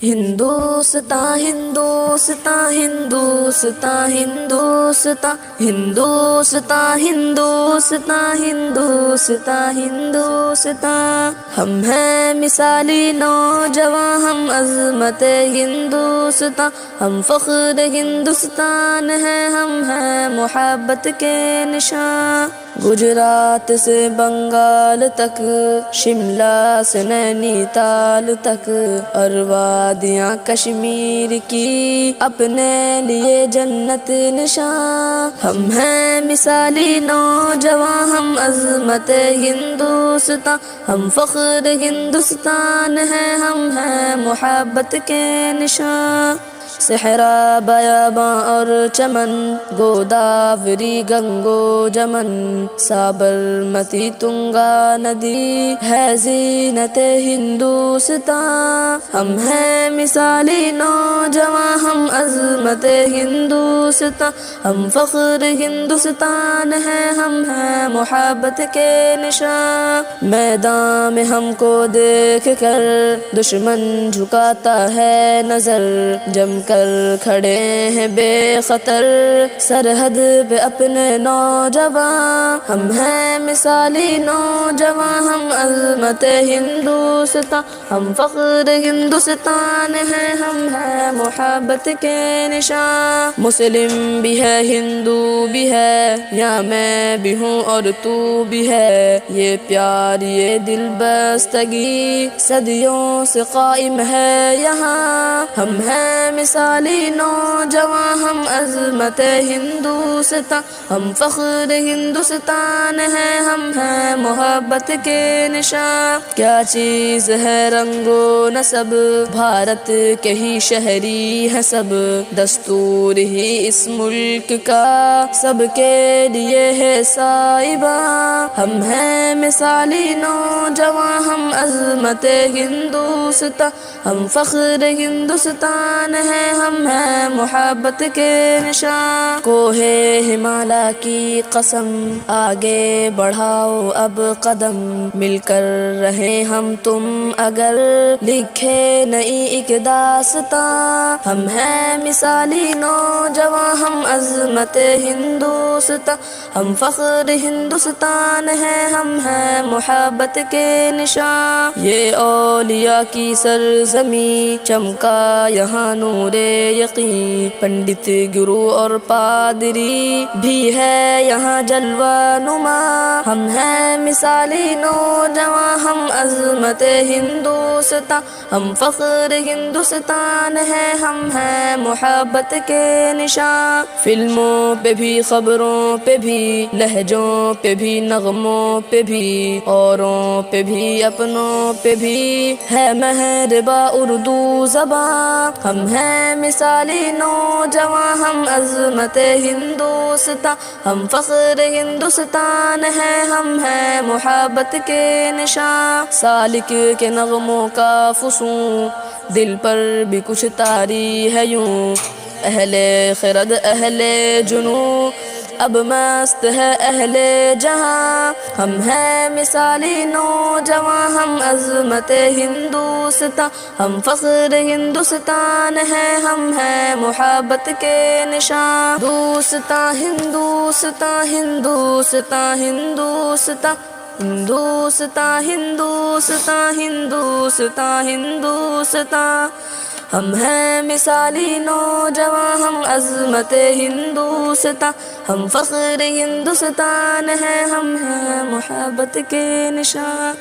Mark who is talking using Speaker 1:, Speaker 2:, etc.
Speaker 1: ہندوستان ہندوستان ہندوستان ہندوستان ہندوستان ہندوستان ہندوستان ہندوستان ہم ہیں مثالی نوجوان، ہم عظمت ہندوستان، ہم فخر ہندوستان ہیں، ہم ہیں محبت کے نشان۔ گجرات سے بنگال تک، شملہ سے نینی تال تک، اور وادیاں کشمیر کی اپنے لیے جنت نشان۔ ہم ہیں مثالی نوجوان، ہم عظمت ہندوستان، ہم فخر ہندوستان ہیں، ہم ہیں محبت کے نشان۔ صحرا بیاباں اور چمن، گوداوری گنگو جمن، سابرمتی تنگا ندی ہے زینت ہندوستان۔ ہم ہیں مثالی نوجوان، ہم عظمت ہندوستان، ہم فخر ہندوستان ہیں، ہم ہیں محبت کے نشان۔ میدان میں ہم کو دیکھ کر دشمن جھکاتا ہے نظر، جم کر کھڑے ہیں بے خطر سرحد پہ اپنے نوجوان۔ ہم ہیں مثالی نوجوان، ہم عظمت ہندوستان، ہم فخر ہندوستان ہیں، ہم ہیں محبت کے نشان۔ مسلم بھی ہے ہندو بھی ہے، یہاں میں بھی ہوں اور تو بھی ہے، یہ پیار یہ دل بستگی صدیوں سے قائم ہے یہاں۔ ہم ہیں مثالی نوجوان، ہم عظمت ہندوستان، ہم فخر ہندوستان ہیں، ہم ہیں محبت کے نشان۔ کیا چیز ہے رنگ و نسب، بھارت کے ہی شہری ہیں سب، دستور ہی اس ملک کا سب کے لیے ہے صاحباں۔ ہم ہیں مثالی نوجوان، ہم عظمت ہندوستان، ہم فخر ہندوستان ہیں، ہم ہیں محبت کے نشان۔ کوہ ہمالیہ کی قسم، آگے بڑھاؤ اب قدم، مل کر رہیں ہم تم اگر لکھے نئی ایک داستاں۔ ہم ہیں مثالی نوجوان، ہم عظمت ہندوستان، ہم فخر ہندوستان ہیں، ہم ہیں محبت کے نشان۔ یہ اولیاء کی سرزمین، چمکا یہاں نور یقین، پنڈت گرو اور پادری بھی ہے یہاں جلوہ نما۔ ہم ہیں مثالی نوجوان، ہم عظمت ہندوستان، ہم فخر ہندوستان ہیں، ہم ہیں محبت کے نشان۔ فلموں پہ بھی خبروں پہ بھی، لہجوں پہ بھی نغموں پہ بھی، اوروں پہ بھی اپنوں پہ بھی ہے مہرباں اردو زبان۔ ہم ہیں مثالی نوجوان، ہم عظمت ہندوستان، ہم فخر ہندوستان ہیں، ہم ہیں محبت کے نشان۔ سالک کے نغموں کا فسوں، دل پر بھی کچھ طاری ہے یوں، اہل خرد اہل جنوں اب مست ہے اہل جہاں۔ ہم ہیں مثالی نوجوان، ہم عظمت ہندوستان، ہم فخر ہندوستان ہیں، ہم ہیں محبت کے نشان۔ ہندوستان ہندوستان ہندوستان ہندوستان ہندوستان ہندوستان ہندوستان ہندوستان ہم ہیں مثالی نوجوان، ہم عظمت ہندوستان، ہم فخر ہندوستان ہیں، ہم ہیں محبت کے نشان۔